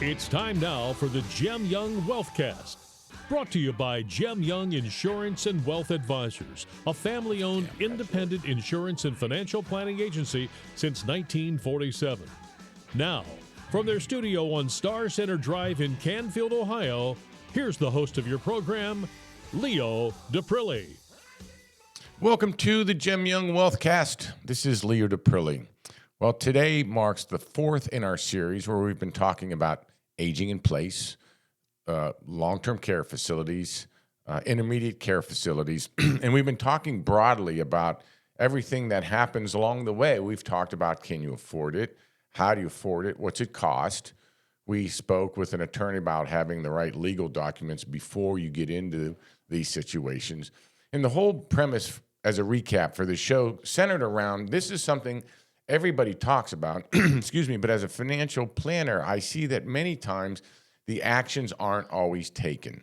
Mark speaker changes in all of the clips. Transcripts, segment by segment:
Speaker 1: It's time now for the Gem Young Wealthcast. Brought to you by Gem Young Insurance and Wealth Advisors, a family-owned independent insurance and financial planning agency since 1947. Now, from their studio on Star Center Drive in Canfield, Ohio, here's the host of your program, Leo Daprile.
Speaker 2: Welcome to the Gem Young Wealthcast. This is Leo Daprile. Well, today marks the fourth in our series where we've been talking about aging in place, long-term care facilities, intermediate care facilities, and we've been talking broadly about everything that happens along the way. We've talked about, can you afford it? How do you afford it? What's it cost? We spoke with an attorney about having the right legal documents before you get into these situations. And the whole premise, as a recap for the show, centered around this is something everybody talks about, excuse me, but as a financial planner, I see that many times the actions aren't always taken.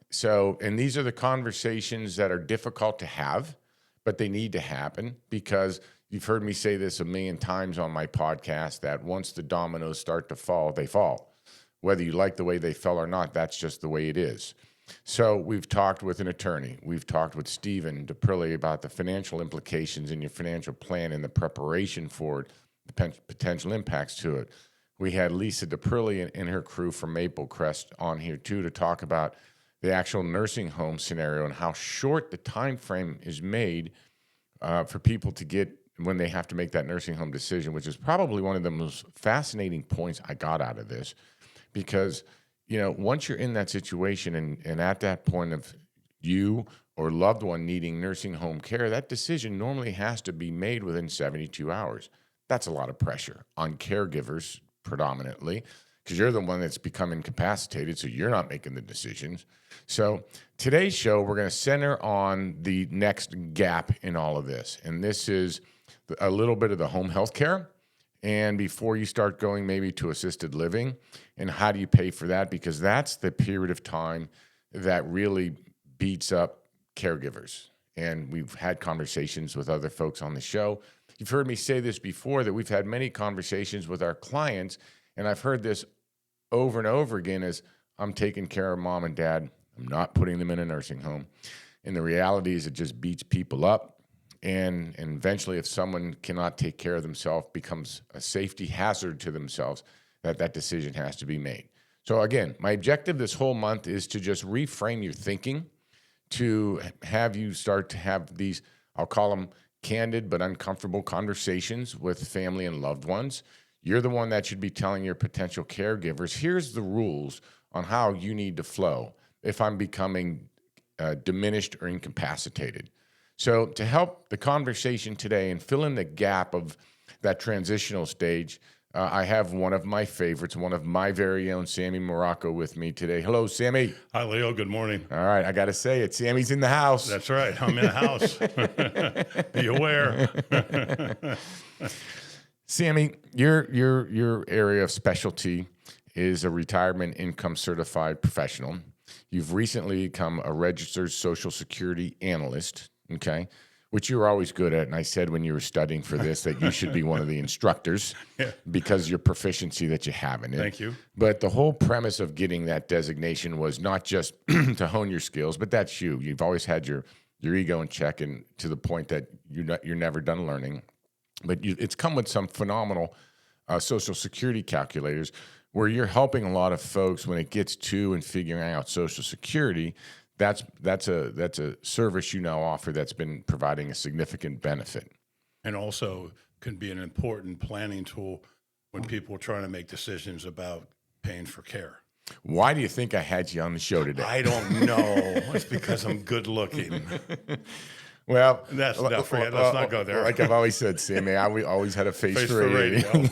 Speaker 2: So, and these are the conversations that are difficult to have, but they need to happen because you've heard me say this a million times on my podcast that once the dominoes start to fall, they fall. Whether you like the way they fell or not, that's just the way it is. So we've talked with an attorney. We've talked with Stephen Daprile about the financial implications in your financial plan and the preparation for it, the potential impacts to it. We had Lisa Daprile and her crew from Maple Crest on here too to talk about the actual nursing home scenario and how short the time frame is made for people to get when they have to make that nursing home decision, which is probably one of the most fascinating points I got out of this because once you're in that situation and at that point of you or loved one needing nursing home care, that decision normally has to be made within 72 hours. That's a lot of pressure on caregivers predominantly because you're the one that's become incapacitated, so you're not making the decisions. So today's show, we're going to center on the next gap in all of this, and this is a little bit of the home health care. And before you start going maybe to assisted living, and how do you pay for that? Because that's the period of time that really beats up caregivers. And we've had conversations with other folks on the show. You've heard me say this before, that we've had many conversations with our clients, and I've heard this over and over again as I'm taking care of mom and dad. I'm not putting them in a nursing home. And the reality is it just beats people up. And eventually, if someone cannot take care of themselves, becomes a safety hazard to themselves, that decision has to be made. So again, my objective this whole month is to just reframe your thinking, to have you start to have these, I'll call them candid but uncomfortable conversations with family and loved ones. You're the one that should be telling your potential caregivers, here's the rules on how you need to flow if I'm becoming diminished or incapacitated. So to help the conversation today and fill in the gap of that transitional stage, I have one of my favorites, one of my very own, Sam Morocco, with me today. Hello, Sammy.
Speaker 3: Hi, Leo. Good morning.
Speaker 2: All right, I got to say it. Sammy's in the house.
Speaker 3: That's right. I'm in the house. Be aware.
Speaker 2: Sammy, your area of specialty is a retirement income certified professional. You've recently become a registered Social Security analyst. Okay, which you were always good at. And I said when you were studying for this that you should be one of the instructors because of your proficiency that you have in it.
Speaker 3: Thank you. But
Speaker 2: the whole premise of getting that designation was not just to hone your skills, but that's you. You've always had your ego in check, and to the point that you're never done learning. But it's come with some phenomenal Social Security calculators where you're helping a lot of folks when it gets to and figuring out Social Security. That's a service you now offer that's been providing a significant benefit.
Speaker 3: And also can be an important planning tool when people are trying to make decisions about paying for care.
Speaker 2: Why do you think I had you on the show today?
Speaker 3: I don't know. It's because I'm good looking.
Speaker 2: Well,
Speaker 3: let's not go there.
Speaker 2: Like I've always said, Sammy, I always had a face for radio.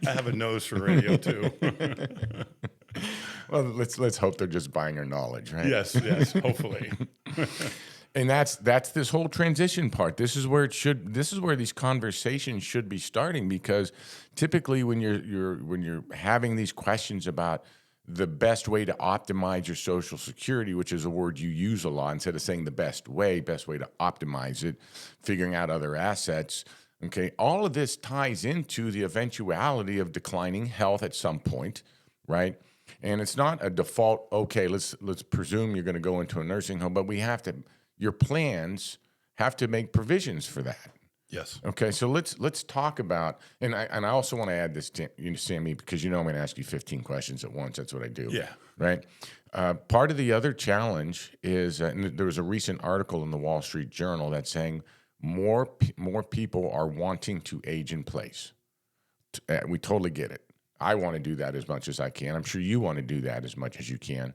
Speaker 3: I have a nose for radio too.
Speaker 2: Well, let's hope they're just buying our knowledge, right?
Speaker 3: Yes, hopefully.
Speaker 2: And that's this whole transition part. This is where these conversations should be starting, because typically when you're having these questions about the best way to optimize your Social Security, which is a word you use a lot, instead of saying the best way to optimize it, figuring out other assets. Okay, all of this ties into the eventuality of declining health at some point. right? And it's not a default, okay, let's presume you're going to go into a nursing home, but your plans have to make provisions for that.
Speaker 3: Yes.
Speaker 2: Okay, so let's talk about, and I also want to add this to you, Sammy, because I'm going to ask you 15 questions at once. That's what I do.
Speaker 3: Yeah.
Speaker 2: Right. Part of the other challenge is, and there was a recent article in the Wall Street Journal that's saying more people are wanting to age in place. We totally get it. I want to do that as much as I can. I'm sure you want to do that as much as you can.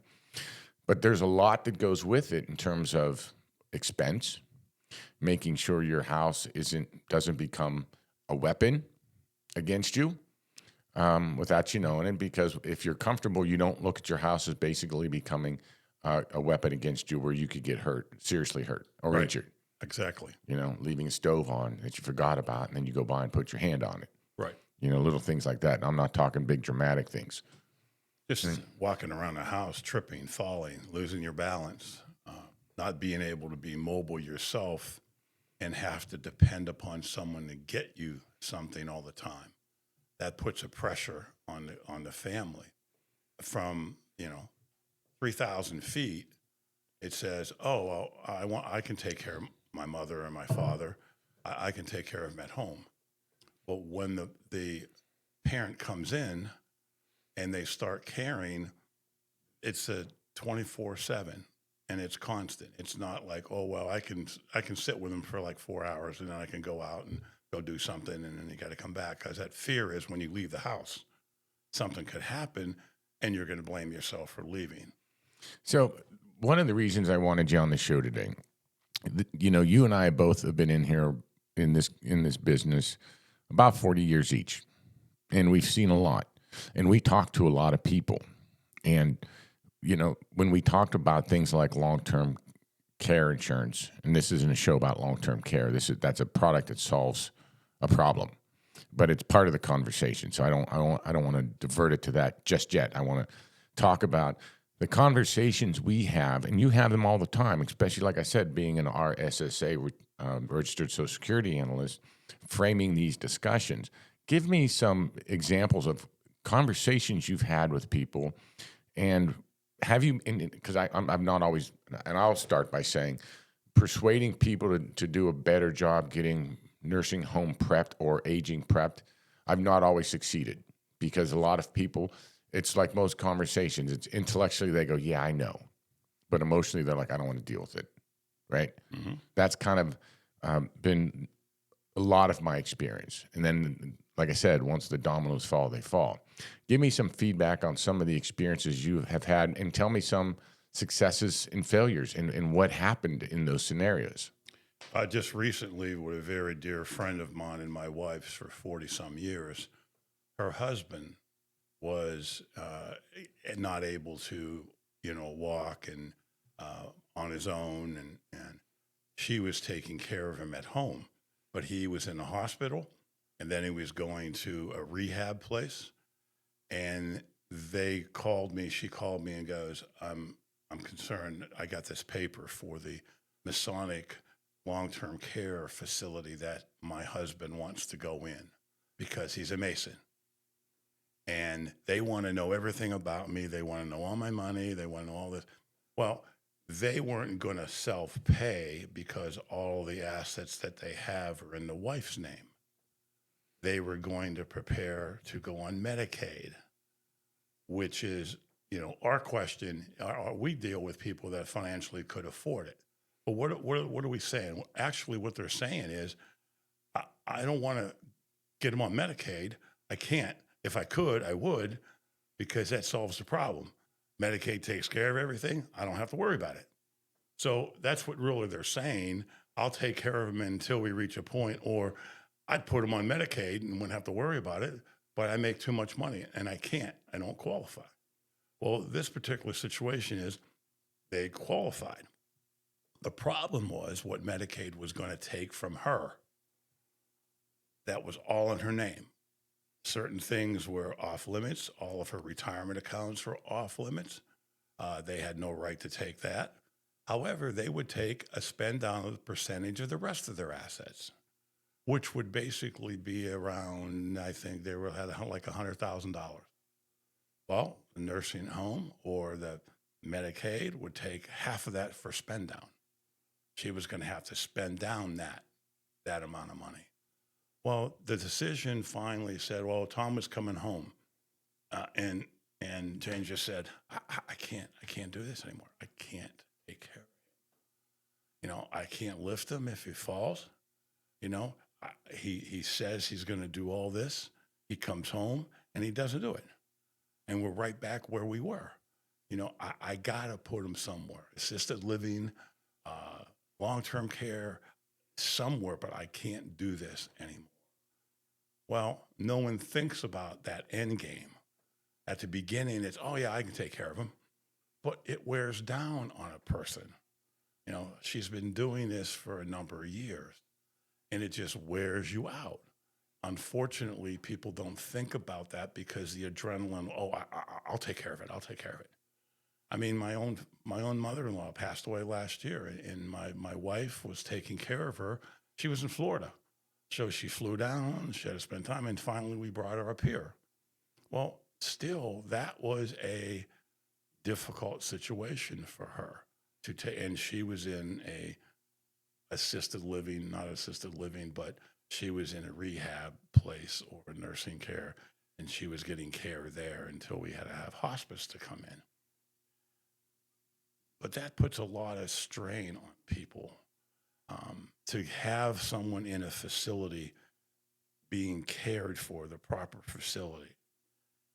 Speaker 2: But there's a lot that goes with it in terms of expense, making sure your house doesn't become a weapon against you without you knowing it. Because if you're comfortable, you don't look at your house as basically becoming a weapon against you, where you could get hurt, seriously hurt, or
Speaker 3: Right.
Speaker 2: injured.
Speaker 3: Exactly.
Speaker 2: Leaving a stove on that you forgot about, and then you go by and put your hand on it.
Speaker 3: Right.
Speaker 2: Little things like that. And I'm not talking big dramatic things.
Speaker 3: Just walking around the house, tripping, falling, losing your balance, not being able to be mobile yourself, and have to depend upon someone to get you something all the time. That puts a pressure on the family. From 3,000 feet, it says, "Oh, well, I can take care of my mother and my father. I can take care of them at home." But when the parent comes in and they start caring, it's a 24/7, and it's constant. It's not like, "Oh, well, I can sit with them for like 4 hours, and then I can go out and go do something, and then you got to come back," because that fear is when you leave the house, something could happen, and you're going to blame yourself for leaving.
Speaker 2: So one of the reasons I wanted you on the show today, you and I both have been in here in this business about 40 years each, and we've seen a lot, and we talk to a lot of people. And when we talked about things like long-term care insurance, and this isn't a show about long-term care, that's a product that solves a problem, but it's part of the conversation. So I don't want to divert it to that just yet. I want to talk about the conversations we have, and you have them all the time, especially, like I said, being an RSSA, registered Social Security analyst, framing these discussions. Give me some examples of conversations you've had with people, and have you, because I'm not always, and I'll start by saying, persuading people to do a better job getting nursing home prepped or aging prepped, I've not always succeeded, because a lot of people, it's like most conversations, it's intellectually they go, yeah, I know, but emotionally they're like, I don't want to deal with it, right? Mm-hmm. That's kind of been a lot of my experience. And then, like I said, once the dominoes fall, they fall. Give me some feedback on some of the experiences you have had, and tell me some successes and failures, and what happened in those scenarios.
Speaker 3: Just recently, with a very dear friend of mine and my wife's for 40-some years, her husband was not able to, walk and on his own, and she was taking care of him at home. But he was in the hospital, and then he was going to a rehab place, and she called me and goes, I'm concerned. I got this paper for the Masonic long-term care facility that my husband wants to go in because he's a Mason. And they want to know everything about me. They want to know all my money. They want to know all this. Well, they weren't going to self-pay because all the assets that they have are in the wife's name. They were going to prepare to go on Medicaid, which is, our question. We deal with people that financially could afford it. But what are we saying? Actually, what they're saying is, I don't want to get them on Medicaid. I can't. If I could, I would, because that solves the problem. Medicaid takes care of everything. I don't have to worry about it. So that's what really they're saying. I'll take care of them until we reach a point, or I'd put them on Medicaid and wouldn't have to worry about it, but I make too much money and I can't. I don't qualify. Well, this particular situation is they qualified. The problem was what Medicaid was going to take from her. That was all in her name. Certain things were off limits. All of her retirement accounts were off limits. They had no right to take that. However, they would take a spend down of the percentage of the rest of their assets, which would basically be around, I think they had like $100,000. Well, the nursing home or the Medicaid would take half of that for spend down. She was going to have to spend down that amount of money. Well, the decision finally said, well, Tom was coming home. And Jane just said, I can't do this anymore. I can't take care of him. I can't lift him if he falls. He says he's going to do all this. He comes home and he doesn't do it. And we're right back where we were. I got to put him somewhere. Assisted living, long-term care, somewhere, but I can't do this anymore. Well, no one thinks about that end game. At the beginning, it's, oh, yeah, I can take care of him. But it wears down on a person. She's been doing this for a number of years, and it just wears you out. Unfortunately, people don't think about that because the adrenaline, I'll take care of it. I'll take care of it. I mean, my own mother-in-law passed away last year, and my wife was taking care of her. She was in Florida. So she flew down, she had to spend time, and finally we brought her up here. Well, still, that was a difficult situation for her to take, and she was in a assisted living, not assisted living, but she was in a rehab place or nursing care, and she was getting care there until we had to have hospice to come in. But that puts a lot of strain on people. To have someone in a facility being cared for, the proper facility,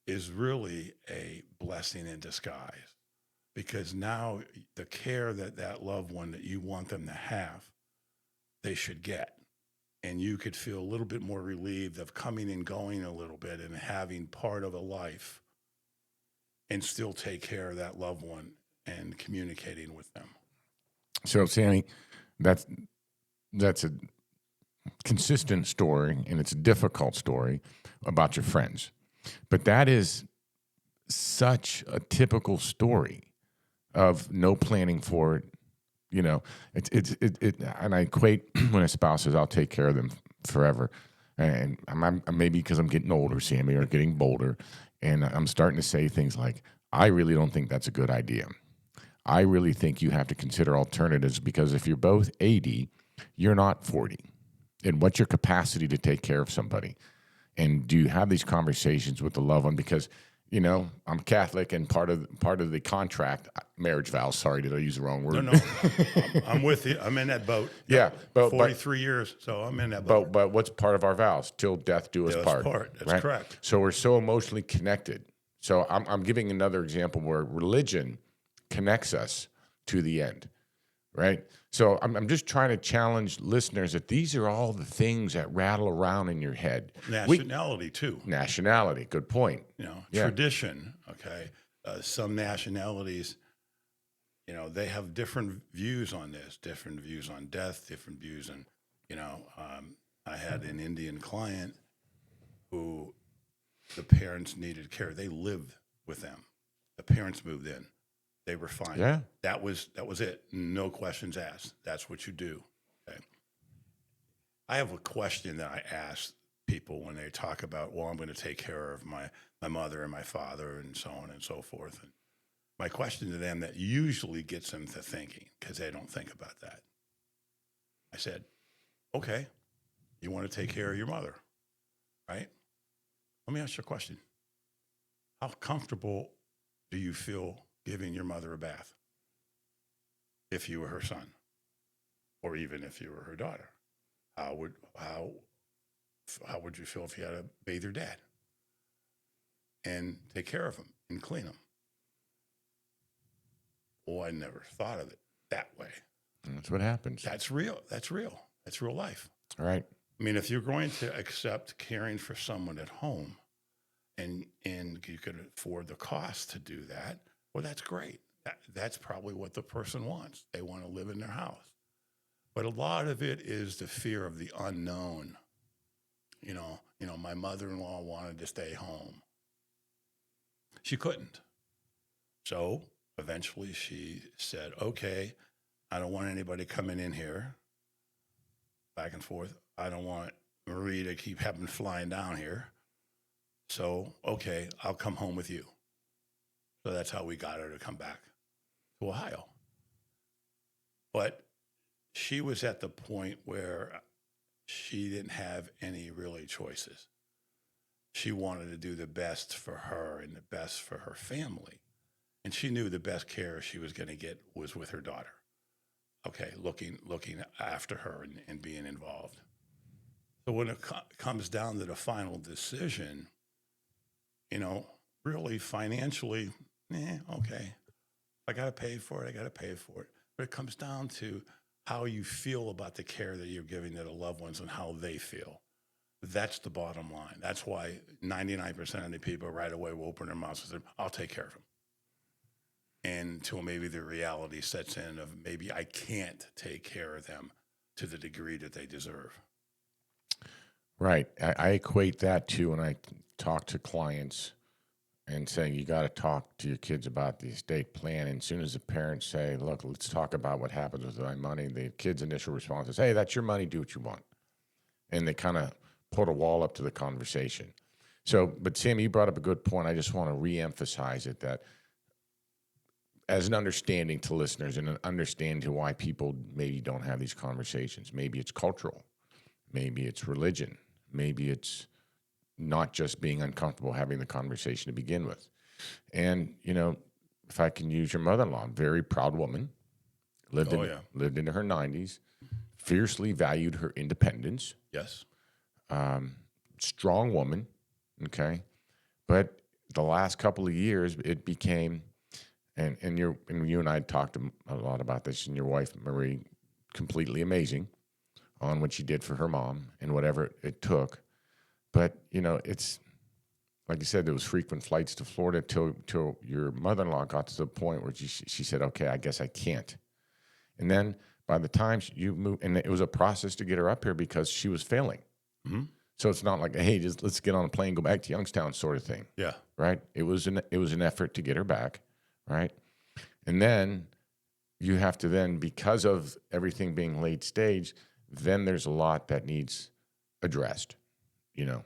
Speaker 3: is really a blessing in disguise, because now the care that loved one that you want them to have, they should get. And you could feel a little bit more relieved of coming and going a little bit and having part of a life and still take care of that loved one and communicating with them.
Speaker 2: So, Sammy, that's a consistent story, and it's a difficult story about your friends. But that is such a typical story of no planning for it. And I equate when a spouse says, "I'll take care of them forever," and I'm maybe because I'm getting older, Sammy, or getting bolder, and I'm starting to say things like, "I really don't think that's a good idea. I really think you have to consider alternatives, because if you're both 80, you're not 40. And what's your capacity to take care of somebody? And do you have these conversations with the loved one? Because, I'm Catholic, and part of the contract, marriage vows, sorry, did I use the wrong word?
Speaker 3: No, I'm with you. I'm in that boat.
Speaker 2: Yeah. But
Speaker 3: 43 years, so I'm in that boat.
Speaker 2: But what's part of our vows? Till death do us part.
Speaker 3: That's
Speaker 2: right?
Speaker 3: correct.
Speaker 2: So we're so emotionally connected. So I'm giving another example where religion connects us to the end, right? So I'm just trying to challenge listeners that these are all the things that rattle around in your head.
Speaker 3: Nationality, too.
Speaker 2: Nationality, good point.
Speaker 3: Tradition, okay? Some nationalities, they have different views on this, different views on death, different views on, I had an Indian client who the parents needed care. They lived with them. The parents moved in. They were fine.
Speaker 2: Yeah.
Speaker 3: That was it. No questions asked. That's what you do. Okay. I have a question that I ask people when they talk about, well, I'm going to take care of my mother and my father and so on and so forth. And my question to them that usually gets them to thinking, because they don't think about that. I said, okay, you want to take care of your mother, right? Let me ask you a question. How comfortable do you feel giving your mother a bath if you were her son, or even if you were her daughter? How would you feel if you had to bathe your dad and take care of him and clean him? Oh, I never thought of it that way.
Speaker 2: That's what happens.
Speaker 3: That's real. That's real. That's real life.
Speaker 2: All right.
Speaker 3: I mean, if you're going to accept caring for someone at home and you could afford the cost to do that, well, that's great. That's probably what the person wants. They want to live in their house. But a lot of it is the fear of the unknown. My mother-in-law wanted to stay home. She couldn't. So eventually she said, okay, I don't want anybody coming in here back and forth. I don't want Marie to keep having flying down here. So, okay, I'll come home with you. So that's how we got her to come back to Ohio. But she was at the point where she didn't have any really choices. She wanted to do the best for her and the best for her family. And she knew the best care she was going to get was with her daughter. Okay, looking after her and being involved. So when it comes down to the final decision, really financially, okay. I got to pay for it. I got to pay for it. But it comes down to how you feel about the care that you're giving to the loved ones and how they feel. That's the bottom line. That's why 99% of the people right away will open their mouths and say, I'll take care of them. And until maybe the reality sets in of maybe I can't take care of them to the degree that they deserve.
Speaker 2: Right. I equate that to when I talk to clients and saying you got to talk to your kids about the estate plan. And as soon as the parents say, look, let's talk about what happens with my money, the kid's initial response is, hey, that's your money, do what you want. And they kind of put a wall up to the conversation. So, but Sam, you brought up a good point. I just want to reemphasize it, that as an understanding to listeners and an understanding to why people maybe don't have these conversations. Maybe it's cultural. Maybe it's religion. Maybe it's not just being uncomfortable having the conversation to begin with. And, if I can use your mother-in-law, very proud woman, lived into her 90s, fiercely valued her independence.
Speaker 3: Yes.
Speaker 2: Strong woman, okay? But the last couple of years, it became, and you and I talked a lot about this, and your wife, Marie, completely amazing on what she did for her mom and whatever it took. But, it's, like you said, there was frequent flights to Florida till your mother-in-law got to the point where she said, okay, I guess I can't. And then by the time you moved, and it was a process to get her up here because she was failing.
Speaker 3: Mm-hmm.
Speaker 2: So it's not like, hey, just let's get on a plane, go back to Youngstown sort of thing.
Speaker 3: Yeah.
Speaker 2: Right? It was an effort to get her back, right? And then you have to then, because of everything being late stage, then there's a lot that needs addressed.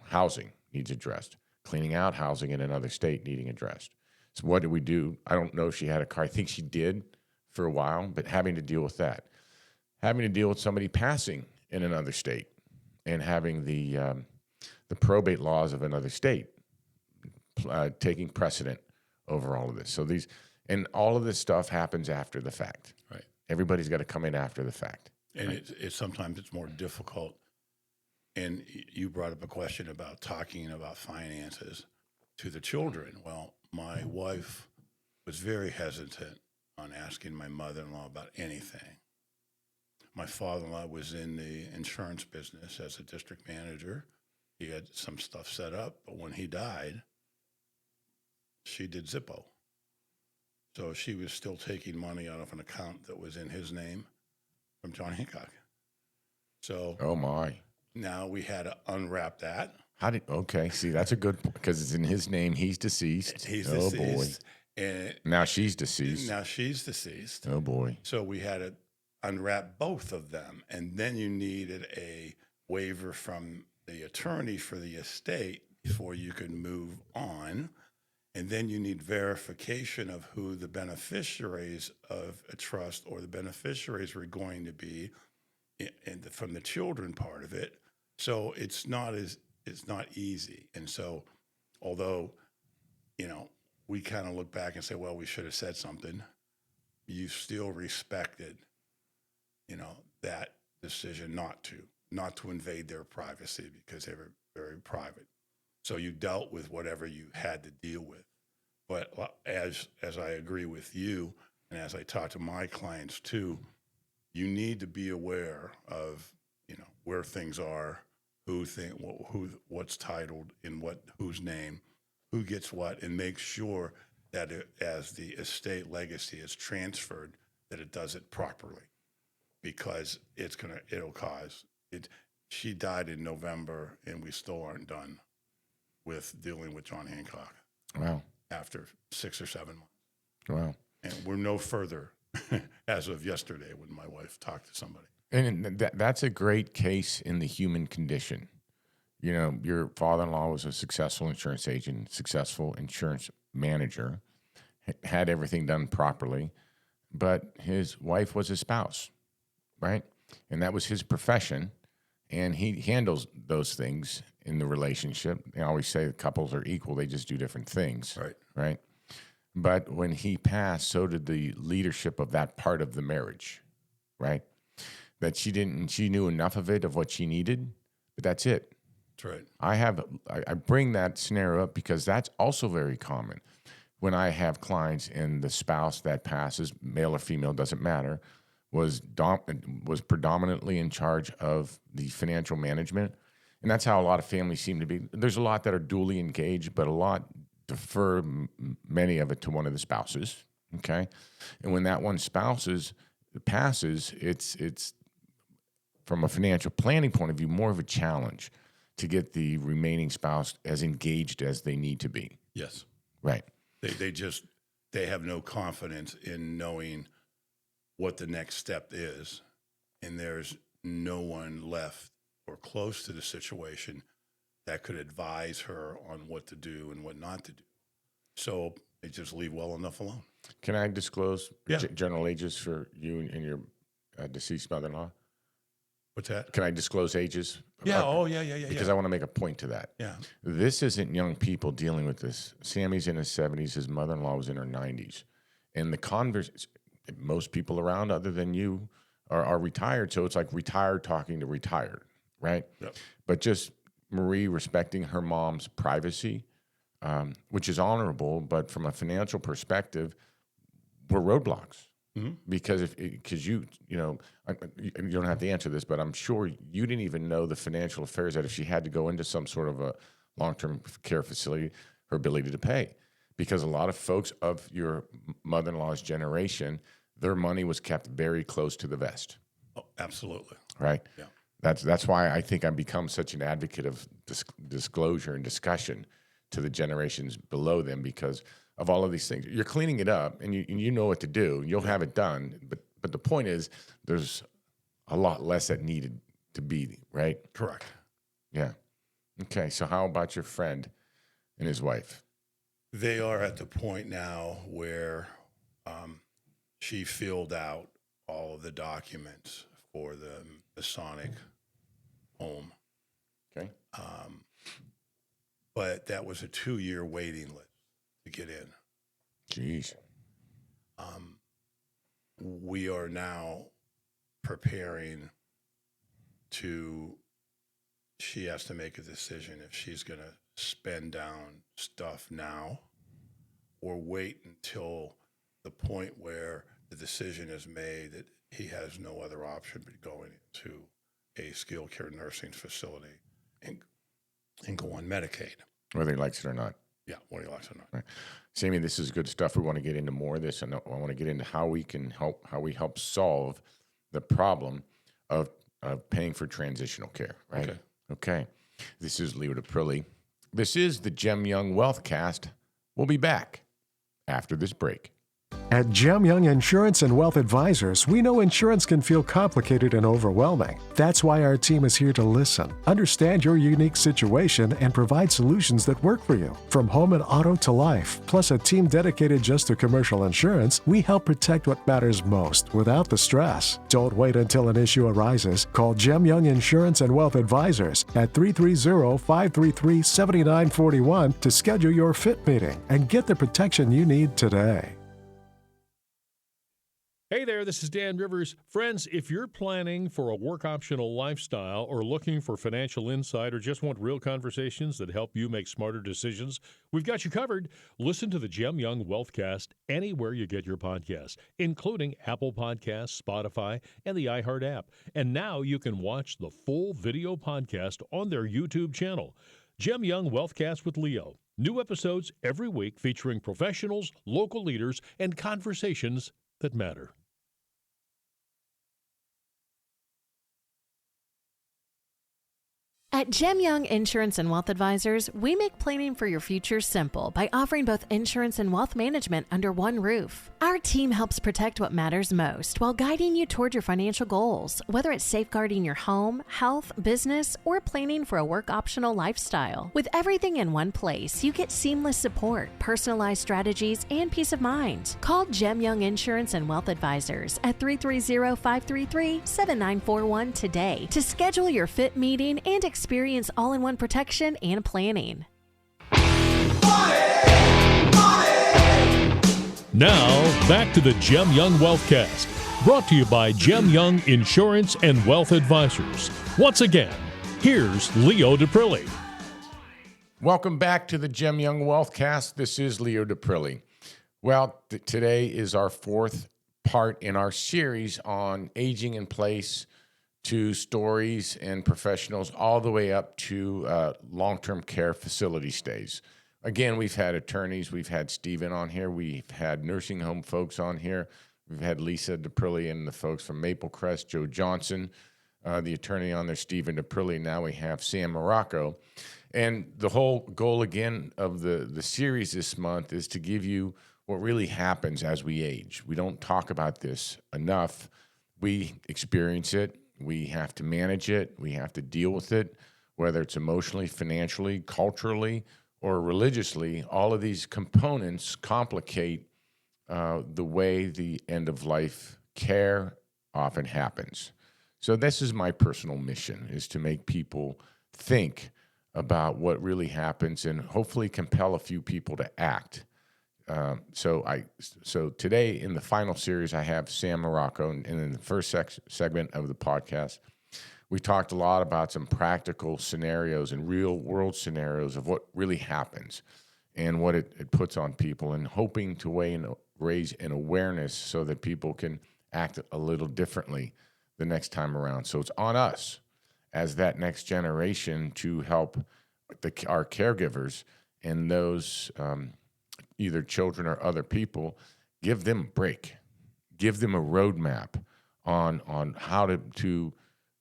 Speaker 2: Housing needs addressed. Cleaning out housing in another state needing addressed. So what do we do? I don't know if she had a car. I think she did for a while, but having to deal with that. Having to deal with somebody passing in another state and having the probate laws of another state taking precedent over all of this. So and all of this stuff happens after the fact.
Speaker 3: Right.
Speaker 2: Everybody's got to come in after the fact.
Speaker 3: And
Speaker 2: right?
Speaker 3: it's sometimes it's more difficult. And you brought up a question about talking about finances to the children. Well, my wife was very hesitant on asking my mother-in-law about anything. My father-in-law was in the insurance business as a district manager. He had some stuff set up, but when he died, she did Zippo. So she was still taking money out of an account that was in his name from John Hancock. So,
Speaker 2: oh my.
Speaker 3: Now we had to unwrap that.
Speaker 2: Okay, see, that's a good point, because it's in his name. He's deceased.
Speaker 3: He's
Speaker 2: oh,
Speaker 3: deceased.
Speaker 2: Boy.
Speaker 3: And
Speaker 2: now she's deceased.
Speaker 3: Now she's deceased.
Speaker 2: Oh, boy.
Speaker 3: So we had to unwrap both of them. And then you needed a waiver from the attorney for the estate before you could move on. And then you need verification of who the beneficiaries of a trust or the beneficiaries were going to be from the children part of it. So it's not easy. And so, although, we kind of look back and say, well, we should have said something, you still respected, that decision not to invade their privacy because they were very private. So you dealt with whatever you had to deal with. But as I agree with you, and as I talk to my clients too, you need to be aware of, where things are, what's titled in whose name, who gets what, and make sure that as the estate legacy is transferred, that it does it properly, because it'll cause it. She died in November, and we still aren't done with dealing with John Hancock.
Speaker 2: Wow.
Speaker 3: After 6 or 7 months.
Speaker 2: Wow.
Speaker 3: And we're no further as of yesterday when my wife talked to somebody.
Speaker 2: And that's a great case in the human condition. Your father-in-law was a successful insurance agent, successful insurance manager, had everything done properly, but his wife was his spouse, right? And that was his profession, and he handles those things in the relationship. I always say couples are equal; they just do different things, right? But when he passed, so did the leadership of that part of the marriage, right? That she knew enough of it, of what she needed, but that's it.
Speaker 3: That's right.
Speaker 2: I bring that scenario up because that's also very common. When I have clients and the spouse that passes, male or female, doesn't matter, was predominantly in charge of the financial management. And that's how a lot of families seem to be. There's a lot that are dually engaged, but a lot defer many of it to one of the spouses, okay? And when that one passes, it's from a financial planning point of view, more of a challenge to get the remaining spouse as engaged as they need to be.
Speaker 3: Yes.
Speaker 2: Right.
Speaker 3: They have no confidence in knowing what the next step is, and there's no one left or close to the situation that could advise her on what to do and what not to do. So they just leave well enough alone.
Speaker 2: Can I disclose general ages for you and your deceased mother-in-law?
Speaker 3: What's that?
Speaker 2: Can I disclose ages?
Speaker 3: Yeah. Yeah.
Speaker 2: Because I want to make a point to that.
Speaker 3: Yeah.
Speaker 2: This isn't young people dealing with this. Sammy's in his 70s. His mother-in-law was in her 90s. And the most people around other than you are retired. So it's like retired talking to retired, right?
Speaker 3: Yep.
Speaker 2: But just Marie respecting her mom's privacy, which is honorable, but from a financial perspective, we're roadblocks. Mm-hmm. Because you don't have to answer this, but I'm sure you didn't even know the financial affairs that if she had to go into some sort of a long-term care facility, her ability to pay. Because a lot of folks of your mother-in-law's generation, their money was kept very close to the vest.
Speaker 3: Oh, absolutely.
Speaker 2: Right?
Speaker 3: Yeah.
Speaker 2: That's why I think I've become such an advocate of disclosure and discussion to the generations below them because of all of these things. You're cleaning it up and you know what to do. You'll have it done. But the point is there's a lot less that needed to be, right?
Speaker 3: Correct.
Speaker 2: Yeah. Okay. So how about your friend and his wife?
Speaker 3: They are at the point now where she filled out all of the documents for the Masonic home.
Speaker 2: Okay.
Speaker 3: But that was a 2-year waiting list to get in.
Speaker 2: Jeez.
Speaker 3: We are now preparing she has to make a decision if she's going to spend down stuff now or wait until the point where the decision is made that he has no other option but going into a skilled care nursing facility and go on Medicaid.
Speaker 2: Whether he likes it or not.
Speaker 3: Yeah, whether he likes it or not.
Speaker 2: Right. Sammy, this is good stuff. We want to get into more of this, and I want to get into how we help solve the problem of paying for transitional care, right? Okay. This is Leo DePrilli. This is the Gem Young Wealthcast. We'll be back after this break.
Speaker 4: At Gem Young Insurance and Wealth Advisors, we know insurance can feel complicated and overwhelming. That's why our team is here to listen, understand your unique situation, and provide solutions that work for you. From home and auto to life, plus a team dedicated just to commercial insurance, we help protect what matters most without the stress. Don't wait until an issue arises. Call Gem Young Insurance and Wealth Advisors at 330-533-7941 to schedule your fit meeting and get the protection you need today.
Speaker 1: Hey there, this is Dan Rivers. Friends, if you're planning for a work-optional lifestyle or looking for financial insight or just want real conversations that help you make smarter decisions, we've got you covered. Listen to the Gem Young Wealthcast anywhere you get your podcasts, including Apple Podcasts, Spotify, and the iHeart app. And now you can watch the full video podcast on their YouTube channel. Gem Young Wealthcast with Leo. New episodes every week featuring professionals, local leaders, and conversations that matter.
Speaker 5: At Gem Young Insurance and Wealth Advisors, we make planning for your future simple by offering both insurance and wealth management under one roof. Our team helps protect what matters most while guiding you toward your financial goals, whether it's safeguarding your home, health, business, or planning for a work-optional lifestyle. With everything in one place, you get seamless support, personalized strategies, and peace of mind. Call Gem Young Insurance and Wealth Advisors at 330-533-7941 today to schedule your fit meeting and experience all-in-one protection and planning.
Speaker 1: Now, back to the Gem Young Wealthcast, brought to you by Gem Young Insurance and Wealth Advisors. Once again, here's Leo Daprilli.
Speaker 2: Welcome back to the Gem Young Wealthcast. This is Leo Daprilli. Well, today is our fourth part in our series on aging in place, to stories and professionals all the way up to long-term care facility stays. Again, we've had attorneys. We've had Stephen on here. We've had nursing home folks on here. We've had Lisa Daprilli and the folks from Maple Crest, Joe Johnson, the attorney on there, Stephen Daprilli. Now we have Sam Morocco. And the whole goal, again, of the series this month is to give you what really happens as we age. We don't talk about this enough. We experience it. We have to manage it. We have to deal with it, whether it's emotionally, financially, culturally, or religiously. All of these components complicate the way the end-of-life care often happens. So this is my personal mission, is to make people think about what really happens and hopefully compel a few people to act. So today in the final series, I have Sam Morocco, and in the first segment of the podcast, we talked a lot about some practical scenarios and real world scenarios of what really happens and what it puts on people, and hoping to raise an awareness so that people can act a little differently the next time around. So it's on us as that next generation to help our caregivers and those either children or other people, give them a break, give them a roadmap on how to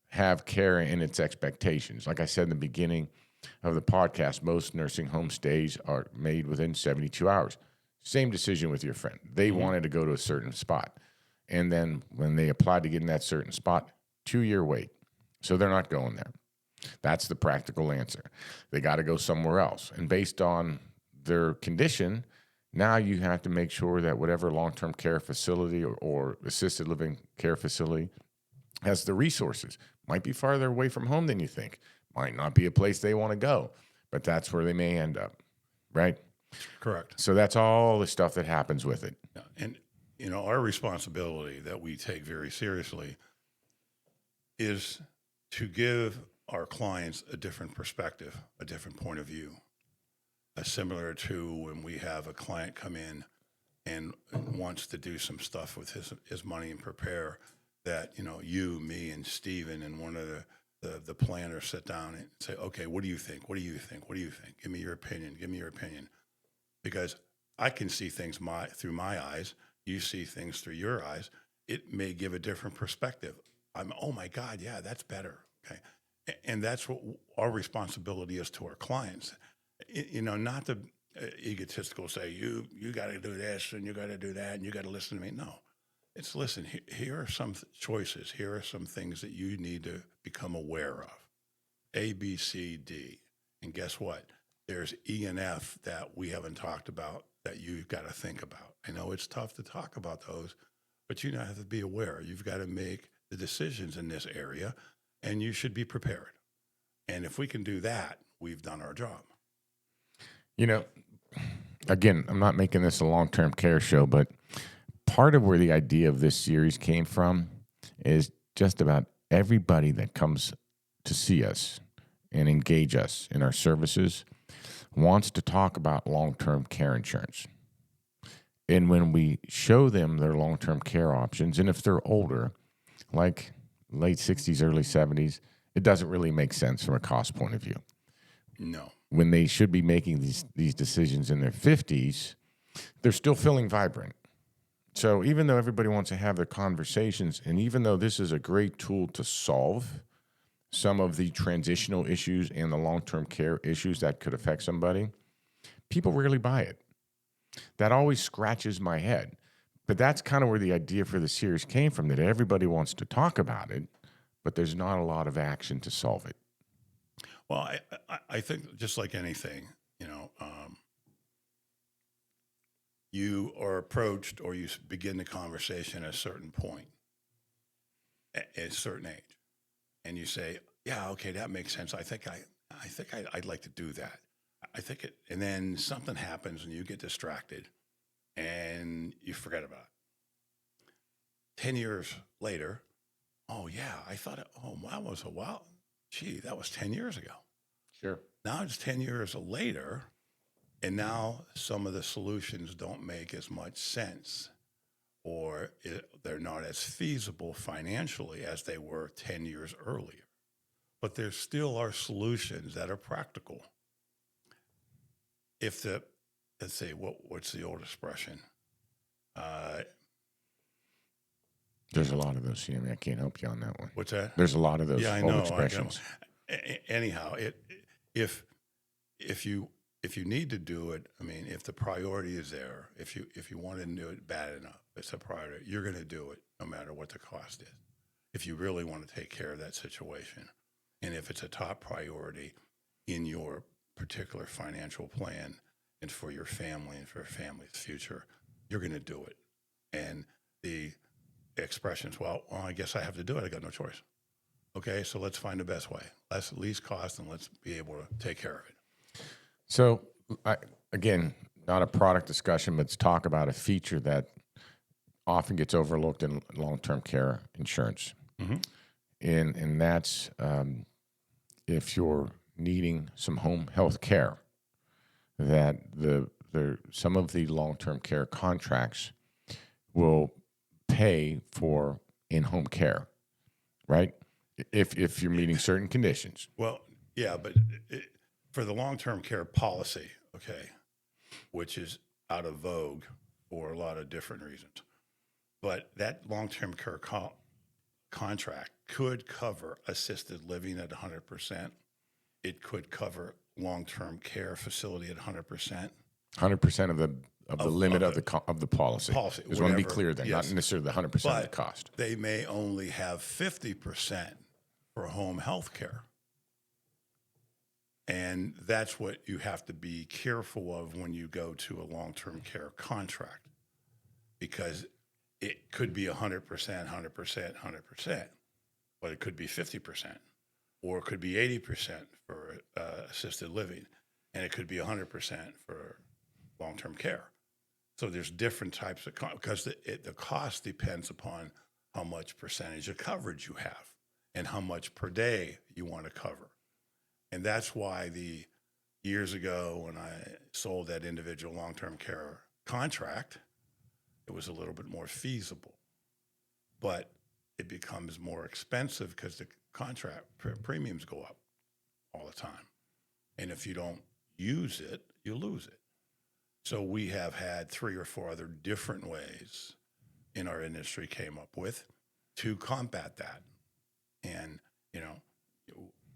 Speaker 2: have care and its expectations. Like I said in the beginning of the podcast, most nursing home stays are made within 72 hours. Same decision with your friend. They wanted to go to a certain spot. And then when they applied to get in that certain spot, 2-year wait. So they're not going there. That's the practical answer. They got to go somewhere else. And based on their condition, now you have to make sure that whatever long-term care facility or assisted living care facility has the resources. Might be farther away from home than you think. Might not be a place they want to go, but that's where they may end up, right?
Speaker 3: Correct.
Speaker 2: So that's all the stuff that happens with it.
Speaker 3: And, our responsibility that we take very seriously is to give our clients a different perspective, a different point of view. Similar to when we have a client come in and wants to do some stuff with his money and prepare, that you, me, and Steven and one of the planners sit down and say, okay, what do you think? What do you think? What do you think? Give me your opinion. Give me your opinion. Because I can see things through my eyes. You see things through your eyes. It may give a different perspective. Oh my God, yeah, that's better. Okay, and that's what our responsibility is to our clients. Not the egotistical say, you got to do this and you got to do that and you got to listen to me. No, it's listen, here are some choices. Here are some things that you need to become aware of. A, B, C, D. And guess what? There's E and F that we haven't talked about that you've got to think about. I know it's tough to talk about those, but you have to be aware. You've got to make the decisions in this area, and you should be prepared. And if we can do that, we've done our job.
Speaker 2: Again, I'm not making this a long-term care show, but part of where the idea of this series came from is just about everybody that comes to see us and engage us in our services wants to talk about long-term care insurance. And when we show them their long-term care options, and if they're older, like late 60s, early 70s, it doesn't really make sense from a cost point of view.
Speaker 3: No.
Speaker 2: When they should be making these decisions in their 50s, they're still feeling vibrant. So even though everybody wants to have their conversations, and even though this is a great tool to solve some of the transitional issues and the long-term care issues that could affect somebody, people rarely buy it. That always scratches my head. But that's kind of where the idea for the series came from, that everybody wants to talk about it, but there's not a lot of action to solve it.
Speaker 3: Well, I think just like anything, you are approached or you begin the conversation at a certain point, at a certain age, and you say, "Yeah, okay, that makes sense. I'd like to do that. I think it," and then something happens and you get distracted, and you forget about it. 10 years later, oh yeah, that was a while. Gee, that was 10 years ago.
Speaker 2: Sure.
Speaker 3: Now it's 10 years later, and now some of the solutions don't make as much sense, or they're not as feasible financially as they were 10 years earlier. But there still are solutions that are practical. Let's say, what's the old expression?
Speaker 2: There's a lot of those, I can't help you on that one.
Speaker 3: What's that?
Speaker 2: There's a lot of those
Speaker 3: Yeah, I
Speaker 2: old
Speaker 3: know.
Speaker 2: expressions.
Speaker 3: Anyhow, if you need to do it, if the priority is there, if you want to do it bad enough, it's a priority. You're going to do it no matter what the cost is. If you really want to take care of that situation, and if it's a top priority in your particular financial plan and for your family and for your family's future, you're going to do it. And the expressions, well, I guess I have to do it. I got no choice. Okay, so let's find the best way. Least cost, and let's be able to take care of it.
Speaker 2: So, again, not a product discussion, but let's talk about a feature that often gets overlooked in long-term care insurance.
Speaker 3: Mm-hmm.
Speaker 2: And that's if you're needing some home health care, that some of the long-term care contracts will pay for in-home care, right? If you're meeting certain conditions.
Speaker 3: Well, yeah, but for the long-term care policy, okay, which is out of vogue for a lot of different reasons, but that long-term care contract could cover assisted living at 100%. It could cover long-term care facility at 100%.
Speaker 2: 100% of the limit of the policy. Just want to be clear there,
Speaker 3: yes.
Speaker 2: Not necessarily the 100% of the cost.
Speaker 3: They may only have 50% for home health care. And that's what you have to be careful of when you go to a long-term care contract, because it could be 100%, 100%, 100%, but it could be 50%, or it could be 80% for assisted living, and it could be 100% for long-term care. So there's different types of because the cost depends upon how much percentage of coverage you have and how much per day you want to cover. And that's why years ago when I sold that individual long-term care contract, it was a little bit more feasible, but it becomes more expensive because the contract premiums go up all the time. And if you don't use it, you lose it. So we have had 3 or 4 other different ways in our industry came up with to combat that. And,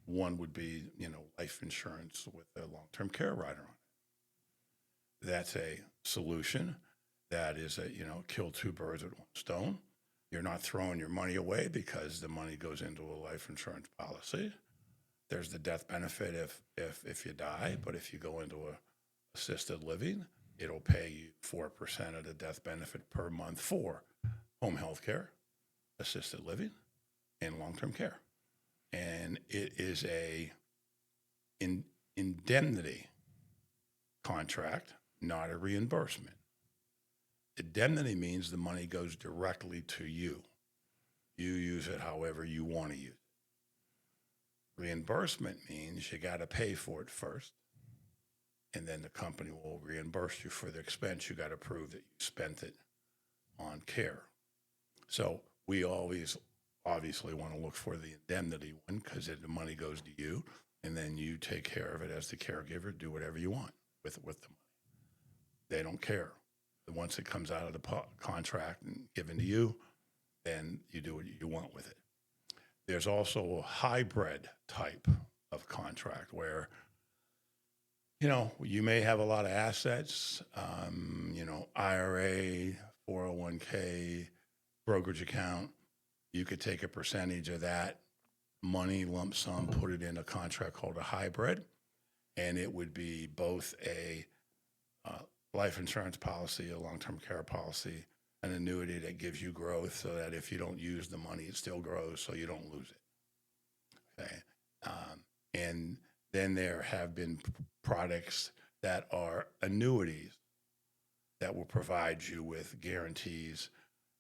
Speaker 3: one would be, life insurance with a long-term care rider on it. That's a solution that is kill 2 birds with 1 stone. You're not throwing your money away because the money goes into a life insurance policy. There's the death benefit if you die, but if you go into a assisted living, it'll pay you 4% of the death benefit per month for home health care, assisted living, and long-term care. And it is an indemnity contract, not a reimbursement. Indemnity means the money goes directly to you. You use it however you want to use it. Reimbursement means you got to pay for it first, and then the company will reimburse you for the expense. You got to prove that you spent it on care. So we always obviously want to look for the indemnity one because the money goes to you, and then you take care of it as the caregiver, do whatever you want with the money. They don't care. Once it comes out of the contract and given to you, then you do what you want with it. There's also a hybrid type of contract where, you may have a lot of assets, IRA, 401k, brokerage account. You could take a percentage of that money, lump sum, put it in a contract called a hybrid, and it would be both a life insurance policy, a long-term care policy, an annuity that gives you growth so that if you don't use the money, it still grows so you don't lose it. Okay. And then there have been products that are annuities that will provide you with guarantees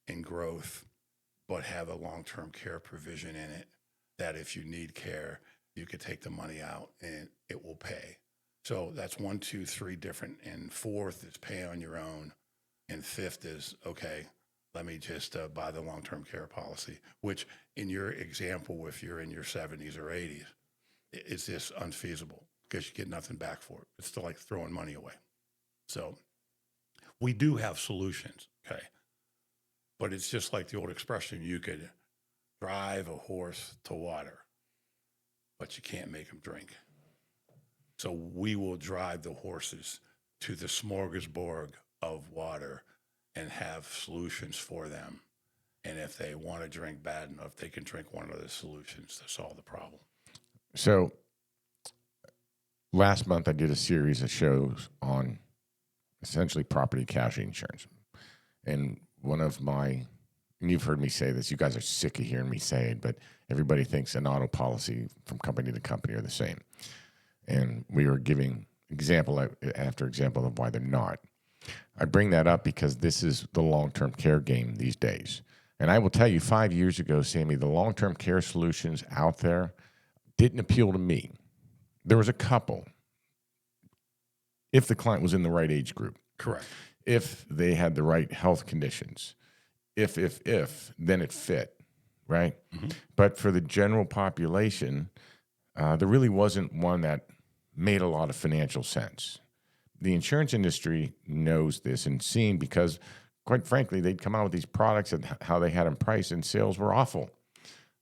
Speaker 3: and growth, but have a long-term care provision in it that if you need care, you could take the money out and it will pay. So that's 1, 2, 3 different, and fourth is pay on your own, and fifth is, okay, let me just buy the long-term care policy, which in your example, if you're in your 70s or 80s, it's just unfeasible because you get nothing back for it. It's still like throwing money away. So we do have solutions, okay? But it's just like the old expression, you could drive a horse to water, but you can't make him drink. So we will drive the horses to the smorgasbord of water and have solutions for them. And if they want to drink bad enough, they can drink one of the solutions to solve the problem.
Speaker 2: So last month I did a series of shows on essentially property casualty insurance. And one of my, and you've heard me say this, you guys are sick of hearing me say it, but everybody thinks an auto policy from company to company are the same. And we were giving example after example of why they're not. I bring that up because this is the long-term care game these days. And I will tell you, 5 years ago, Sammy, the long-term care solutions out there didn't appeal to me. There was a couple. If the client was in the right age group.
Speaker 3: Correct.
Speaker 2: If they had the right health conditions. If, then it fit, right? Mm-hmm. But for the general population, there really wasn't one that made a lot of financial sense. The insurance industry knows this and seen because, quite frankly, they'd come out with these products and how they had them priced, and sales were awful.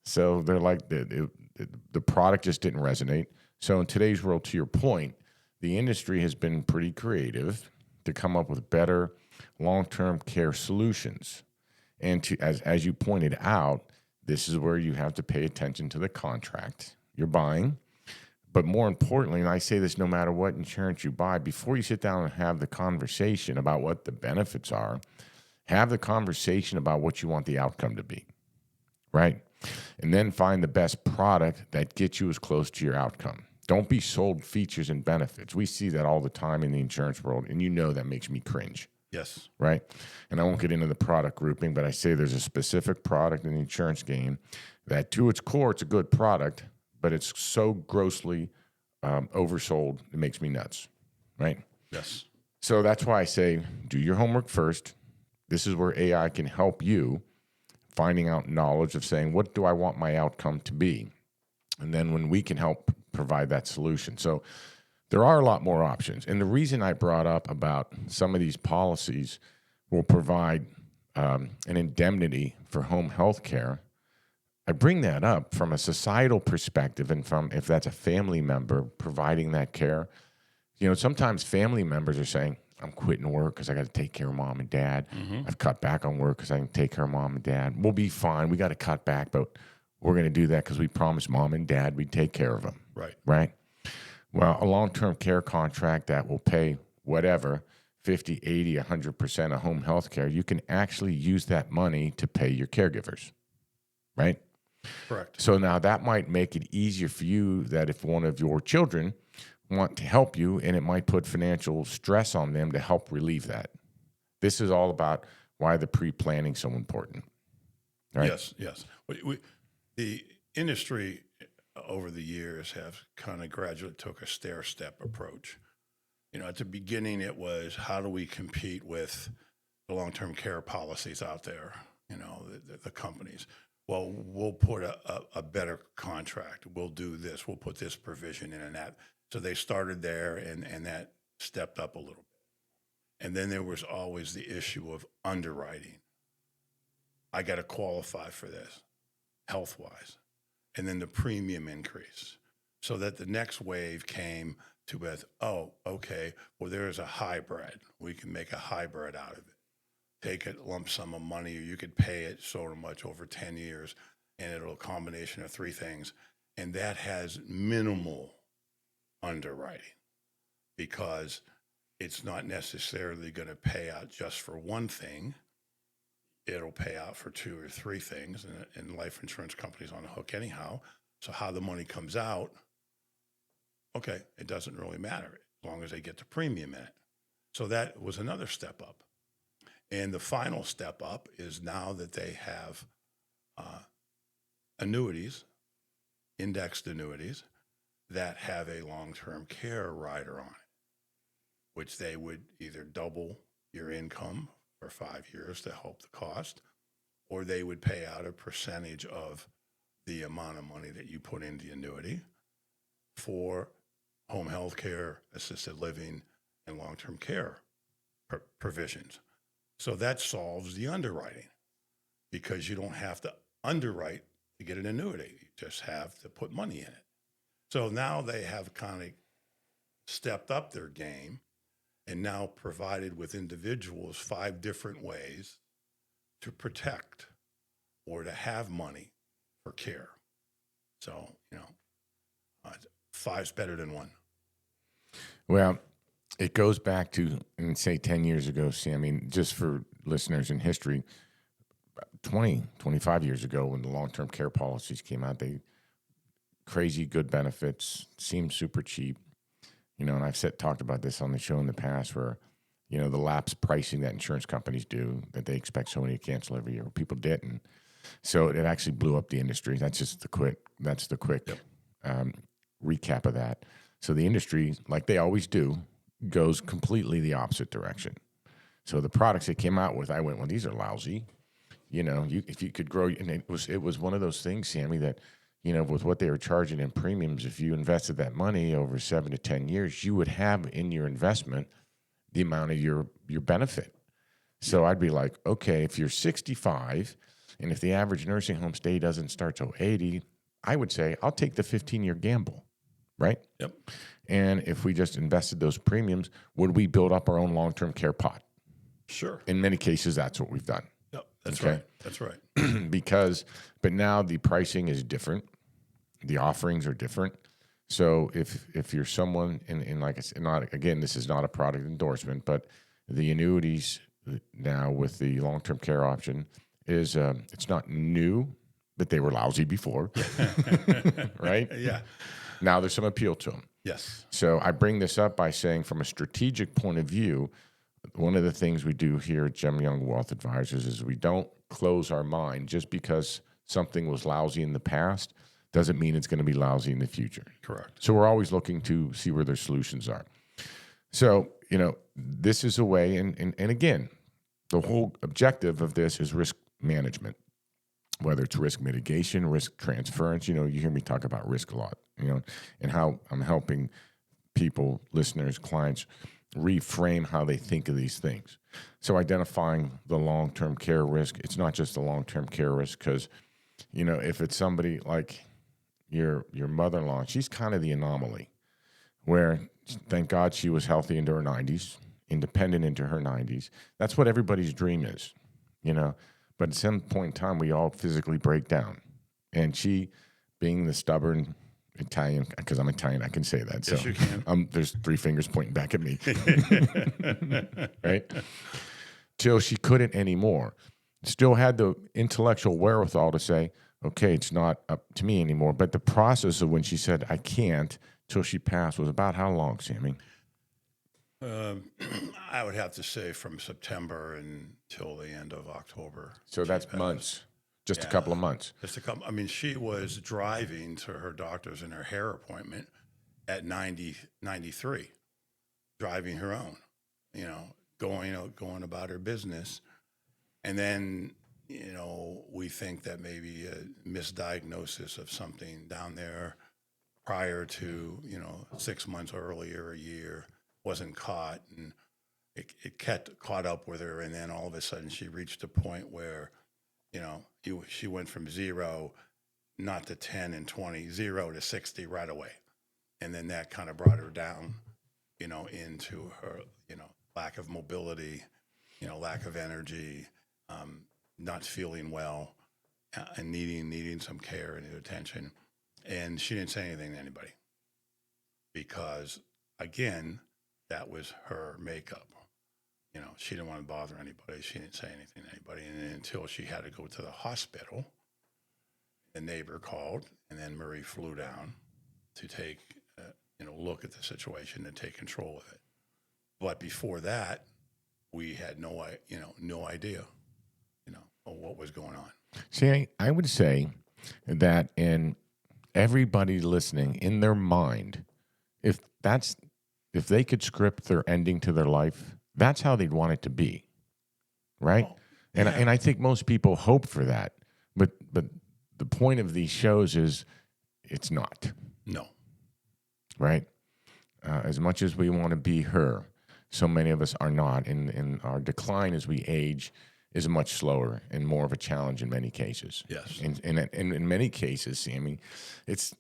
Speaker 2: So they're like, the product just didn't resonate. So in today's world, to your point, the industry has been pretty creative to come up with better long-term care solutions. And to, as you pointed out, this is where you have to pay attention to the contract you're buying. But more importantly, and I say this no matter what insurance you buy, before you sit down and have the conversation about what the benefits are, have the conversation about what you want the outcome to be, right? And then find the best product that gets you as close to your outcome. Don't be sold features and benefits. We see that all the time in the insurance world, and that makes me cringe.
Speaker 3: Yes.
Speaker 2: Right? And I won't get into the product grouping, but I say there's a specific product in the insurance game that to its core, it's a good product, but it's so grossly oversold, it makes me nuts, right?
Speaker 3: Yes.
Speaker 2: So that's why I say do your homework first. This is where AI can help you finding out knowledge of saying, what do I want my outcome to be? And then when we can help provide that solution. So there are a lot more options. And the reason I brought up about some of these policies will provide an indemnity for home health care, I bring that up from a societal perspective and from if that's a family member providing that care. Sometimes family members are saying, I'm quitting work because I got to take care of mom and dad. Mm-hmm. I've cut back on work because I can take care of mom and dad. We'll be fine. We got to cut back, but we're going to do that because we promised mom and dad we'd take care of them. Right? Well, a long-term care contract that will pay whatever, 50, 80, 100% of home health care, you can actually use that money to pay your caregivers, right?
Speaker 3: Correct.
Speaker 2: So now that might make it easier for you that if one of your children want to help you, and it might put financial stress on them to help relieve that. This is all about why the pre-planning is so important. Right?
Speaker 3: Yes. The industry over the years have kind of gradually took a stair-step approach. At the beginning, it was how do we compete with the long-term care policies out there, the companies. Well, we'll put a better contract. We'll do this. We'll put this provision in and that. So they started there, and that stepped up a little bit. And then there was always the issue of underwriting. I got to qualify for this, health-wise. and then the premium increase. So that the next wave came to with, oh, okay, well, there's a hybrid. We can make a hybrid out of it. Take a lump sum of money, or you could pay it so much over 10 years, and it'll a combination of three things. And that has minimal underwriting because it's not necessarily going to pay out just for one thing. It'll pay out for two or three things, and life insurance companies on the hook anyhow. So how the money comes out, okay, it doesn't really matter as long as they get the premium in it. So that was another step up. And the final step up is now that they have annuities, indexed annuities, that have a long-term care rider on it, which they would either double your income for 5 years to help the cost, or they would pay out a percentage of the amount of money that you put in the annuity for home health care, assisted living, and long-term care provisions. So that solves the underwriting because you don't have to underwrite to get an annuity. You just have to put money in it. So now they have kind of stepped up their game and now provided with individuals 5 different ways to protect or to have money for care. So, 5's better than 1.
Speaker 2: Well, it goes back to, and say 10 years ago, see, I mean, just for listeners in history, 20, 25 years ago when the long-term care policies came out, they crazy good benefits, seemed super cheap. And I've talked about this on the show in the past where, the lapse pricing that insurance companies do, that they expect somebody to cancel every year. People didn't. So it actually blew up the industry. That's the quick
Speaker 3: Yep.
Speaker 2: Recap of that. So the industry, like they always do, goes completely the opposite direction. So the products they came out with, I went, well, these are lousy. If you could grow, and it was one of those things, Sammy, that, with what they were charging in premiums, if you invested that money over 7 to 10 years, you would have in your investment the amount of your benefit. So I'd be like, okay, if you're 65 and if the average nursing home stay doesn't start till 80, I would say I'll take the 15-year gamble, right?
Speaker 3: Yep.
Speaker 2: And if we just invested those premiums, would we build up our own long-term care pot?
Speaker 3: Sure.
Speaker 2: In many cases, that's what we've done.
Speaker 3: Yep. That's
Speaker 2: Okay.
Speaker 3: right. That's right.
Speaker 2: But now the pricing is different. The offerings are different. So if you're someone, and like I said, this is not a product endorsement, but the annuities now with the long-term care option is, it's not new, but they were lousy before, right?
Speaker 3: Yeah.
Speaker 2: Now there's some appeal to them.
Speaker 3: Yes.
Speaker 2: So I bring this up by saying from a strategic point of view, one of the things we do here at Gem Young Wealth Advisors is we don't close our mind just because something was lousy in the past doesn't mean it's going to be lousy in the future.
Speaker 3: Correct.
Speaker 2: So we're always looking to see where their solutions are. So, this is a way, and again, the whole objective of this is risk management, whether it's risk mitigation, risk transference. You hear me talk about risk a lot, and how I'm helping people, listeners, clients, reframe how they think of these things. So identifying the long-term care risk, it's not just the long-term care risk because, if it's somebody like your mother-in-law, she's kind of the anomaly where, thank God, she was healthy into her 90s, independent into her 90s. That's what everybody's dream is, But at some point in time, we all physically break down. And she, being the stubborn Italian, because I'm Italian, I can say that.
Speaker 3: Yes,
Speaker 2: so
Speaker 3: you can.
Speaker 2: There's 3 fingers pointing back at me. Right? Till she couldn't anymore. Still had the intellectual wherewithal to say, okay, it's not up to me anymore. But the process of when she said, I can't, till she passed was about how long, Sammy?
Speaker 3: I would have to say from September until the end of October.
Speaker 2: So that's
Speaker 3: passed.
Speaker 2: months, just a
Speaker 3: Yeah.
Speaker 2: couple of months.
Speaker 3: Just a couple. I mean, she was driving to her doctor's and her hair appointment at 93, driving her own, going about her business. And then, we think that maybe a misdiagnosis of something down there prior to, 6 months earlier, a year, wasn't caught, and it caught up with her. And then all of a sudden she reached a point where, she went from 0, not the 10 and 20, 0 to 60 right away. And then that kind of brought her down, into her, lack of mobility, lack of energy, not feeling well, and needing some care and attention. And she didn't say anything to anybody because, again, that was her makeup. She didn't want to bother anybody. She didn't say anything to anybody. And until she had to go to the hospital, the neighbor called, and then Marie flew down to take, look at the situation and take control of it. But before that, we had no idea, of what was going on.
Speaker 2: See, I would say that in everybody listening, in their mind, if they could script their ending to their life, that's how they'd want it to be, right?
Speaker 3: Oh,
Speaker 2: and
Speaker 3: yeah.
Speaker 2: and I think most people hope for that, but the point of these shows is it's not.
Speaker 3: No.
Speaker 2: Right? As much as we want to be her, so many of us are not, and our decline as we age is much slower and more of a challenge in many cases.
Speaker 3: Yes.
Speaker 2: And in many cases, Sammy, it's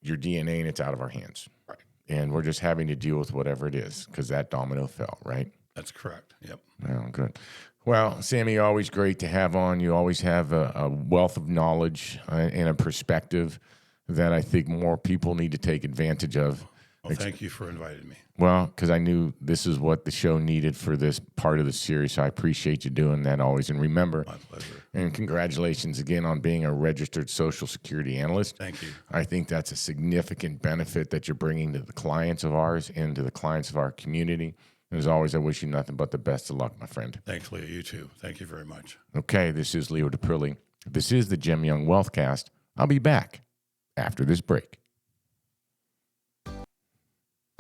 Speaker 2: your DNA and it's out of our hands.
Speaker 3: Right.
Speaker 2: And we're just having to deal with whatever it is because that domino fell, right?
Speaker 3: That's correct. Yep.
Speaker 2: Oh, good. Well, Sammy, always great to have on. You always have a wealth of knowledge and a perspective that I think more people need to take advantage of.
Speaker 3: Well, thank you for inviting me.
Speaker 2: Well, because I knew this is what the show needed for this part of the series, so I appreciate you doing that always. And remember,
Speaker 3: My pleasure.
Speaker 2: and congratulations again on being a registered Social Security analyst.
Speaker 3: Thank you.
Speaker 2: I think that's a significant benefit that you're bringing to the clients of ours and to the clients of our community. And as always, I wish you nothing but the best of luck, my friend.
Speaker 3: Thanks, Leo. You too. Thank you very much.
Speaker 2: Okay, this is Leo DePrilly. This is the Jem Young Wealthcast. I'll be back after this break.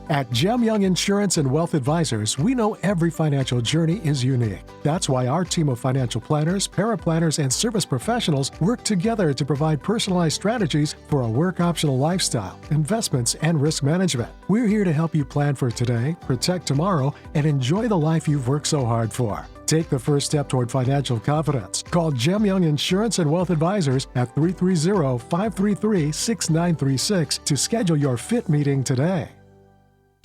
Speaker 4: At Jem Young Insurance and Wealth Advisors, we know every financial journey is unique. That's why our team of financial planners, paraplanners, and service professionals work together to provide personalized strategies for a work-optional lifestyle, investments, and risk management. We're here to help you plan for today, protect tomorrow, and enjoy the life you've worked so hard for. Take the first step toward financial confidence. Call Jem Young Insurance and Wealth Advisors at 330-533-6936 to schedule your fit meeting today.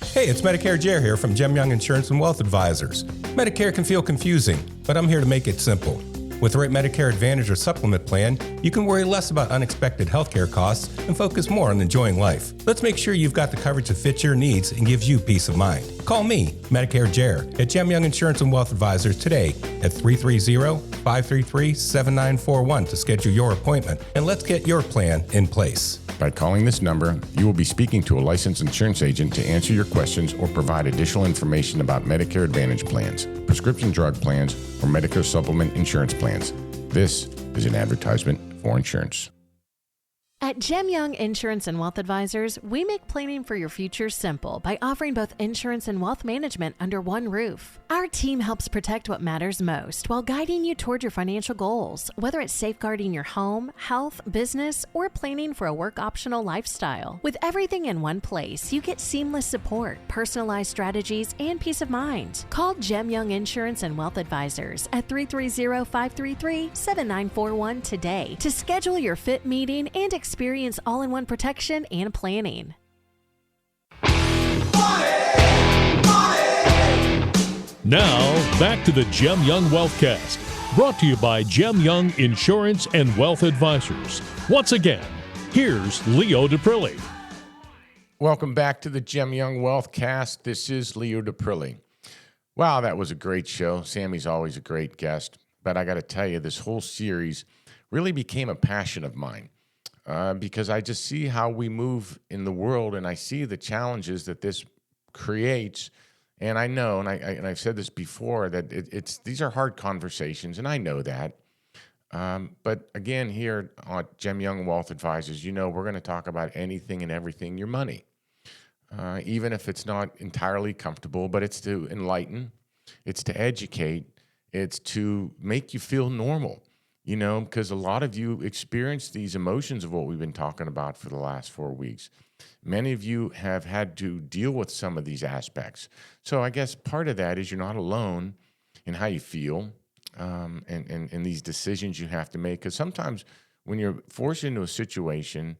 Speaker 6: Hey, it's Medicare Jer here from Jem Young Insurance and Wealth Advisors. Medicare can feel confusing, but I'm here to make it simple. With the right Medicare Advantage or Supplement plan, you can worry less about unexpected healthcare costs and focus more on enjoying life. Let's make sure you've got the coverage that fits your needs and gives you peace of mind. Call me, Medicare Jer, at Jem Young Insurance and Wealth Advisors today at 330-533-7941 to schedule your appointment, and let's get your plan in place.
Speaker 2: By calling this number, you will be speaking to a licensed insurance agent to answer your questions or provide additional information about Medicare Advantage plans, prescription drug plans, or Medicare Supplement insurance plans. This is an advertisement for insurance.
Speaker 5: At Jem Young Insurance and Wealth Advisors, we make planning for your future simple by offering both insurance and wealth management under one roof. Our team helps protect what matters most while guiding you toward your financial goals, whether it's safeguarding your home, health, business, or planning for a work-optional lifestyle. With everything in one place, you get seamless support, personalized strategies, and peace of mind. Call Jem Young Insurance and Wealth Advisors at 330-533-7941 today to schedule your fit meeting and experience all-in-one protection and planning.
Speaker 1: Now, back to the Jem Young Wealthcast, brought to you by Jem Young Insurance and Wealth Advisors. Once again, here's Leo DePrilly.
Speaker 2: Welcome back to the Jem Young Wealthcast. This is Leo DePrilly. Wow, that was a great show. Sammy's always a great guest. But I got to tell you, this whole series really became a passion of mine. Because I just see how we move in the world, and I see the challenges that this creates. And I know, and I've said this before, that these are hard conversations, and I know that. But again, here at Jem Young Wealth Advisors, we're going to talk about anything and everything your money, even if it's not entirely comfortable. But it's to enlighten, it's to educate, it's to make you feel normal. Because a lot of you experience these emotions of what we've been talking about for the last 4 weeks. Many of you have had to deal with some of these aspects. So I guess part of that is you're not alone in how you feel and these decisions you have to make. Because sometimes when you're forced into a situation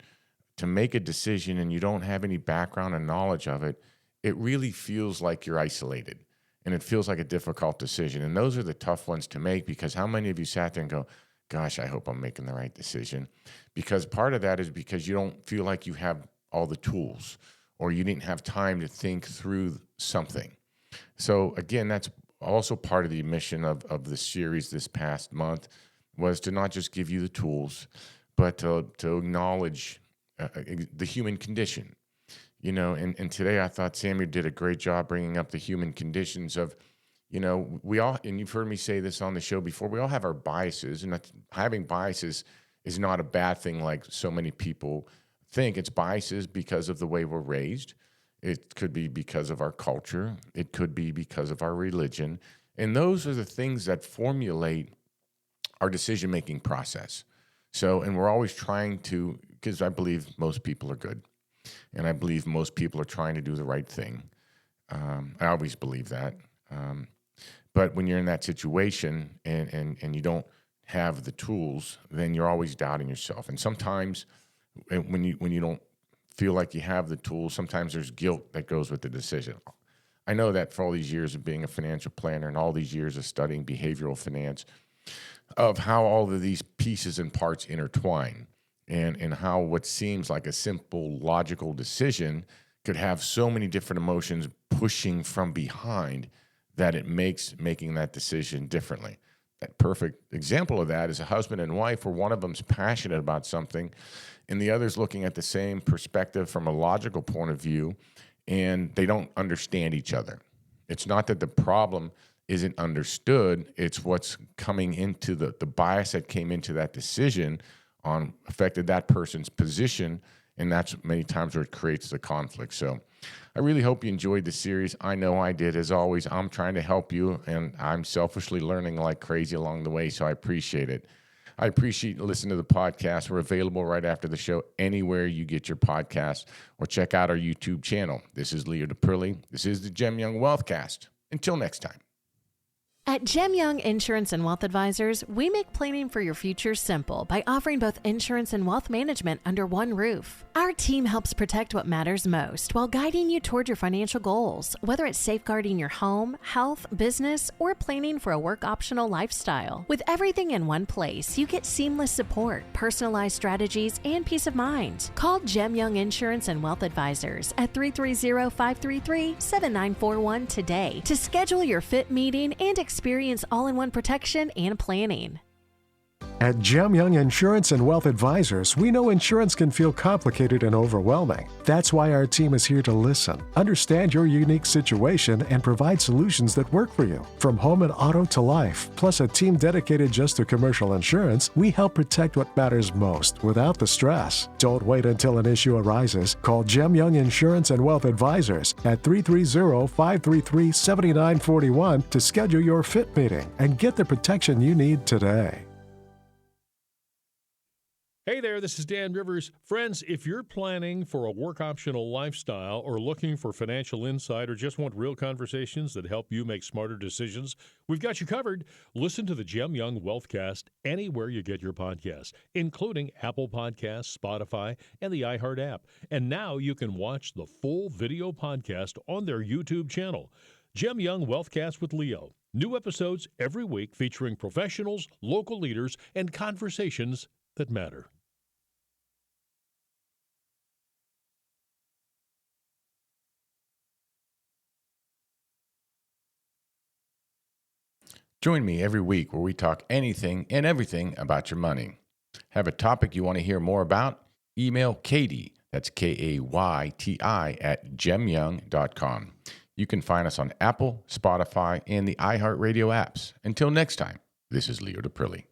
Speaker 2: to make a decision and you don't have any background and knowledge of it, it really feels like you're isolated and it feels like a difficult decision. And those are the tough ones to make, because how many of you sat there and go, gosh, I hope I'm making the right decision? Because part of that is because you don't feel like you have all the tools, or you didn't have time to think through something. So again, that's also part of the mission of the series this past month, was to not just give you the tools, but to acknowledge the human condition. You know, and today I thought Samuel did a great job bringing up the human conditions of, you know, we all, and you've heard me say this on the show before, we all have our biases, and having biases is not a bad thing like so many people think. It's biases because of the way we're raised. It could be because of our culture. It could be because of our religion. And those are the things that formulate our decision-making process. So, and we're always trying to, because I believe most people are good, and I believe most people are trying to do the right thing. I always believe that. But when you're in that situation and you don't have the tools, then you're always doubting yourself. And sometimes when you don't feel like you have the tools, sometimes there's guilt that goes with the decision. I know that for all these years of being a financial planner and all these years of studying behavioral finance, of how all of these pieces and parts intertwine, and how what seems like a simple, logical decision could have so many different emotions pushing from behind that it makes making that decision differently. A perfect example of that is a husband and wife where one of them's passionate about something and the other's looking at the same perspective from a logical point of view, and they don't understand each other. It's not that the problem isn't understood, it's what's coming into the bias that came into that decision affected that person's position, and that's many times where it creates the conflict. So I really hope you enjoyed the series. I know I did. As always, I'm trying to help you, and I'm selfishly learning like crazy along the way, so I appreciate it. I appreciate you listening to the podcast. We're available right after the show anywhere you get your podcast, or check out our YouTube channel. This is Leo DePrilly. This is the Jem Young Wealthcast. Until next time.
Speaker 5: At Jem Young Insurance and Wealth Advisors, we make planning for your future simple by offering both insurance and wealth management under one roof. Our team helps protect what matters most while guiding you toward your financial goals, whether it's safeguarding your home, health, business, or planning for a work-optional lifestyle. With everything in one place, you get seamless support, personalized strategies, and peace of mind. Call Jem Young Insurance and Wealth Advisors at 330-533-7941 today to schedule your fit meeting and experience all-in-one protection and planning.
Speaker 4: At Jem Young Insurance and Wealth Advisors, we know insurance can feel complicated and overwhelming. That's why our team is here to listen, understand your unique situation, and provide solutions that work for you. From home and auto to life, plus a team dedicated just to commercial insurance, we help protect what matters most without the stress. Don't wait until an issue arises. Call Jem Young Insurance and Wealth Advisors at 330-533-7941 to schedule your fit meeting and get the protection you need today.
Speaker 1: Hey there, this is Dan Rivers. Friends, if you're planning for a work-optional lifestyle or looking for financial insight or just want real conversations that help you make smarter decisions, we've got you covered. Listen to the Jem Young Wealthcast anywhere you get your podcasts, including Apple Podcasts, Spotify, and the iHeart app. And now you can watch the full video podcast on their YouTube channel, Jem Young Wealthcast with Leo. New episodes every week featuring professionals, local leaders, and conversations that matter.
Speaker 2: Join me every week where we talk anything and everything about your money. Have a topic you want to hear more about? Email Katie, that's Kayti, at jemyoung.com. You can find us on Apple, Spotify, and the iHeartRadio apps. Until next time, this is Leo DePrilly.